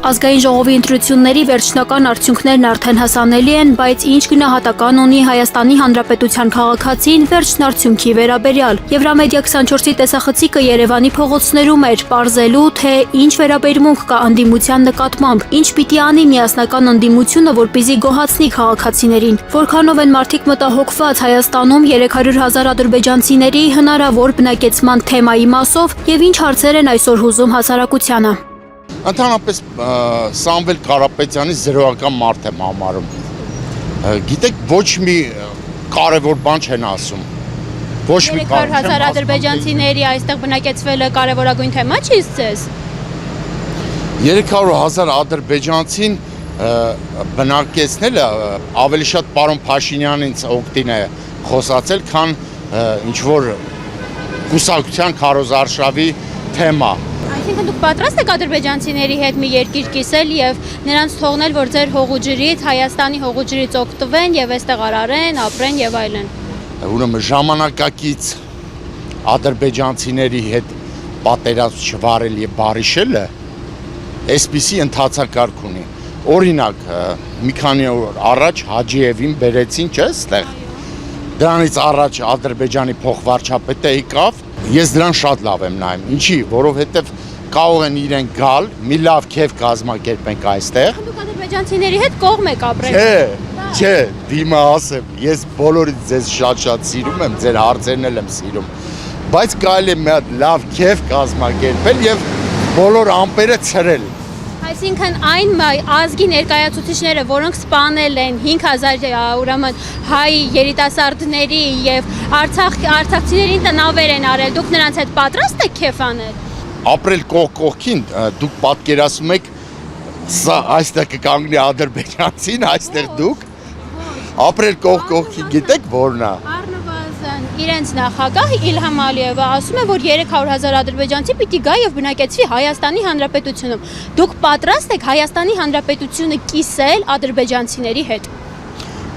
Ազգային ժողովի ընտրությունների վերջնական արդյունքներն արդեն հասանելի են, բայց ինչ գնահատական ունի Հայաստանի Հանրապետության քաղաքացին վերջնարդյունքի վերաբերյալ։ Եվրամեդիա 24-ի տեսախցիկը Երևանի փողոցներում էր, պարզելու, թե ինչ վերաբերմունք կա ընդդիմության նկատմամբ, ինչ պիտի անի միասնական ընդդիմությունը, որպեսզի գոհացնի քաղաքացիներին։ Որքանով են մարդիկ մտահոգված Հայաստանում 300,000 ադրբեջանցիների հնարավոր բնակեցման թեմայի մասով եւ ինչ հարցեր են այսօր հուզում հասարակությանը։ Ընդհանրապես Սամվել Կարապետյանի զրոյական մարդ եմ համարում։ Գիտեք, ոչ մի կարևոր բան չեն ասում։ Ոչ մի 300,000 ադրբեջանցիների այստեղ բնակեցվելը կարևորագույն թեմա չի ձեզ։ 300,000 ադրբեջանցին բնակեցնելը ավելի շատ պարոն Փաշինյանից օգտին է խոսացել, քան ինչ որ կուսակցության քարոզարշավի թեմա։ Այսինքն դուք պատրաստ եք ադրբեջանցիների հետ մի երկիր կիսել եւ նրանց թողնել, որ ձեր հողուջրից, Հայաստանի հողուջրից օգտվեն եւ այստեղ արարեն, ապրեն եւ այլն։ Ուրեմն ժամանակակից ադրբեջանցիների հետ պատերազմ չվարել եւ բարիշելը այսպիսի ընթացակարգ ունի։ Օրինակ, մի քանի օր առաջ Հաջիևին բերեցին, չէ՞, այստեղ։ Դրանից առաջ Ադրբեջանի փոխվարչապետը եկավ, ես դրան շատ լավ եմ նայում։ Ինչի, որովհետեւ կարող են իրեն գալ, մի լավ քեֆ կազմակերպենք այստեղ։ Դուք ադրբեջանցիների հետ կողմ եք ապրել։ Չէ, դիմա ասեմ, ես բոլորից ձեզ շատ սիրում եմ, ձեր հարցերն եմ սիրում։ Բայց կարելի է մի հատ լավ քեֆ կազմակերպել եւ բոլոր ամպերը ցրել։ Այսինքն այն ազգի ներկայացուցիչները, որոնք սպանել են 5,000 ուրեմն հայ երիտասարդների եւ արցախցիներին տնավեր են արել, դուք նրանց հետ պատրաստ եք քեֆ անել։ Ապրել կողքին, դուք պատկերացնում եք, սա այստեղ կկանգնի ադրբեջանցին, այստեղ դուք ապրել կողքին, գիտեք որն է։ Առնվազն իրենց նախագահ Իլհամ Ալիևը ասում է, որ 300,000 ադրբեջանցի պիտի գա եւ բնակեցվի Հայաստանի Հանրապետությունում։ Դուք պատրաստ եք Հայաստանի Հանրապետությունը կիսել ադրբեջանցիների հետ։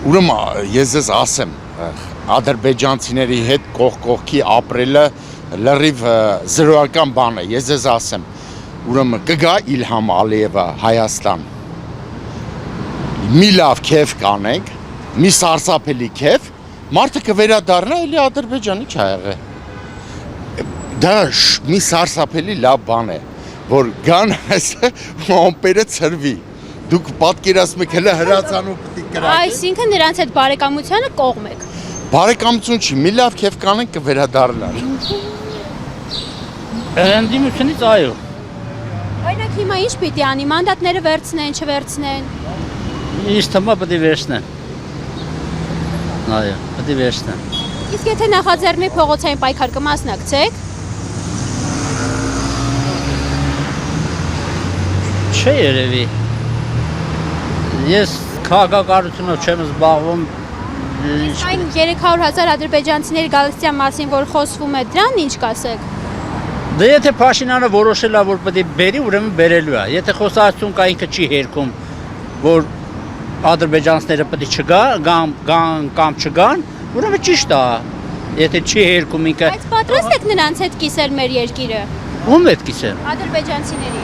Ուրեմն ես ձեզ ասեմ, ադրբեջանցիների հետ կողքի ապրելը լրիվ զրոյական բան է, ես ձեզ ասեմ, ուրեմն կգա Իլհամ Ալիևը Հայաստան, մի լավ քեֆ կանենք, մի սարսափելի քեֆ, մարդը կվերադառնա էլի Ադրբեջան, ի՞նչ ա եղել։ Դա մի սարսափելի լավ բան է, որ գան այսօր ամպերը ցրվի։ Դուք պատկերացնում եք հələ հրացանու պիտի կրակեն։ Այսինքն նրանց հետ բարեկամությանը կողմ եք։ Բարեկամություն չի, մի լավ քեֆ կանենք կվերադառնա։ Ընդդիմությունից այո։ Օրինակ հիմա ինչ պիտի անի, մանդատները վերցնեն, չվերցնեն։ Ինչ թվում պետք է վերցնեն։ Այո, պետք է վերցնեն։ Իսկ եթե նախաձեռնվի փողոցային պայքար կմասնակցեք։ Չէ երևի։ Ես քաղաքականությունով չեմ զբաղվում։ Այն 300,000 ադրբեջանցիների գալստյան մասին, որ խոսվում է, դրան ինչ կասեք։ Դե եթե Փաշինյանը որոշել է, որ պետք է բերի, ուրեմն բերելու է։ Եթե խոսակցություն կա ինքը չի հերքում, որ ադրբեջանցիները պետք է չգան կամ չգան, ուրեմն ճիշտ է։ Եթե չի հերքում ինքը։ Բայց պատրաստ եք նրանց հետ կիսել մեր երկիրը։ Ում հետ կիսել։ Ադրբեջանցիների։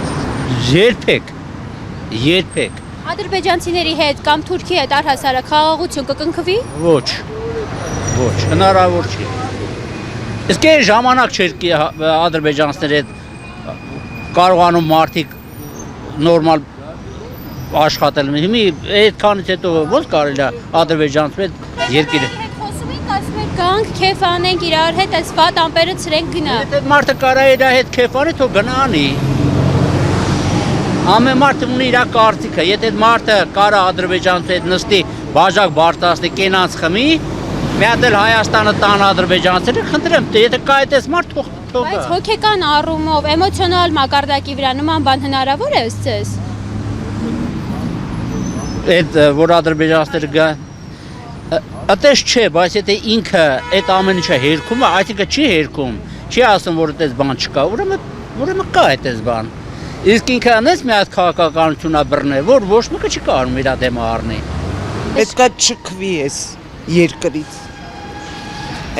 Երբեք։ Ադրբեջանցիների հետ կամ Թուրքի հետ առհասարակ խաղաղություն կկնքվի։ Ոչ, հնարավոր չի։ Իսկ այն ժամանակ չէր ադրբեջանցիների հետ կարողանում մարդիկ նորմալ աշխատել։ Հիմա այդքանից հետո ո՞նց կարելի է ադրբեջանցի հետ երկիրը։ Խոսում ենք, ասում եք գանք, քեֆ անենք իրար հետ, այս վատ ամպերը ցրենք գնա։ Եթե մարդը կարա իր հետ քեֆ անի, թող գնանի։ Ամեն մարդ ունի իր կարծիքը, եթե մարդը կարա ադրբեջանցի հետ նստի, բաժակ բարձրացնի, կենաց խմի, մի հատ էլ Հայաստանը տան ադրբեջանցիները, խնդրեմ, եթե կա այդպես մարդ թող գա։ Բայց հոգեկան առումով, էմոցիոնալ մակարդակի վրա նման բան հնարավոր է ձեզ։ Այդ որ ադրբեջանցիները գան, այդպես չէ, բայց եթե ինքը այդ ամեն ինչը հերքում է, այսինքն չի հերքում, չի ասում, որ այդպես բան չկա, ուրեմն կա այդպես բան։ Իսկ ինքը անես մի հատ քաղաքականություն է բռնել, որ ոչ մեկը չի կարող իր դեմը առնի։ Պետք է չքվի այս երկրից։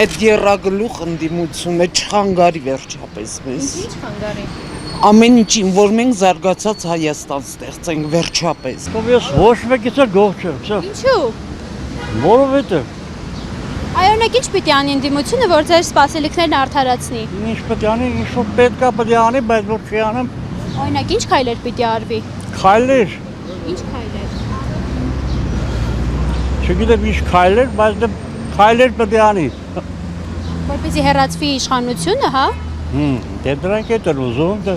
Այդ երրագլուխ ընդդիմությունը չխանգարի վերջապես մեզ։ Ինչ խանգարի։ ամեն ինչին, որ մենք զարգացած Հայաստան ստեղծենք վերջապես։ Ես ոչ մեկից էլ գող չեմ, չէ։ Ինչու։ Որովհետև Այօրինակ ինչ պիտի անի ընդդիմությունը, որ ձեր սպասելիքներն արդարացնի։ ինչ պետք է անի, ինչ որ պետք է պետք է անի, բայց որ չի անեմ, Օրինակ ինչ քայլեր պիտի արվի։ քայլեր, Ինչ քայլեր։ չգիտեմ ինչ քայլեր, բայց դե քայլեր պետք է անի։ Որպեսզի հեռացվի իշխանությունը, հա։ Դե դրանք է դեռ ուզում, դե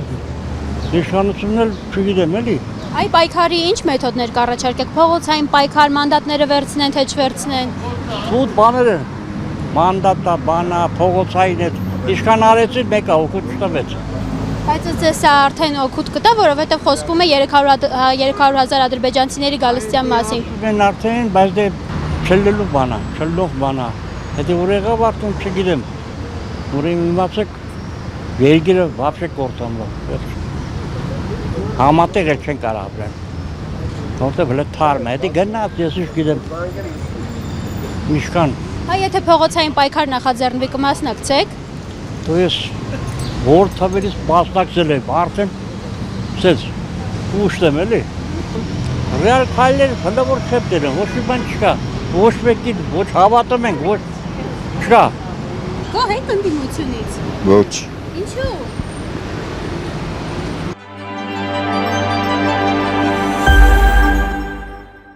իշխանությունն էլ չգիտեմ էլի։ Այ պայքարի ինչ մեթոդներ կառաջարկեք, փողոցային պայքար, մանդատները վերցնեն, թե չվերցնեն։ Սուտ բաներ են, մանդատա, բանա, փողոցային հետ, ինչքան արեցին մեկը օգուտ չտվեց։ Բայց ձեզ սա արդեն օգուտ կտա, որովհետև խոսվում է 300,000 ադրբեջանցիների գալստյան մասին։ Մեն արդեն, բայց դե չլելու բանա, չլող բանա, հետի որ եղավ արդեն չգիտեմ, որ իմացեք, երկիրը վապշե կործանվող, համատեղ էլ չեն կարող ապրել, որտեղ հլը թարմ է, հետի գնաց, ես ինչ գիտեմ, միշկան, Հա եթե փողոցային պայքար նախաձեռնվի կմասնակցեք։ դու ես որ թվերից մասնակցել եմ, արդեն սենց ուշտեմ էլի, ռեալ քայլեր հլը որ չեմ դերում, ոչ մի բան չկա, ոչ մեկին, ոչ հավատում ենք, ոչ չկա։ Գոհ եք ընդդիմությունից։ Ոչ։ Ինչու։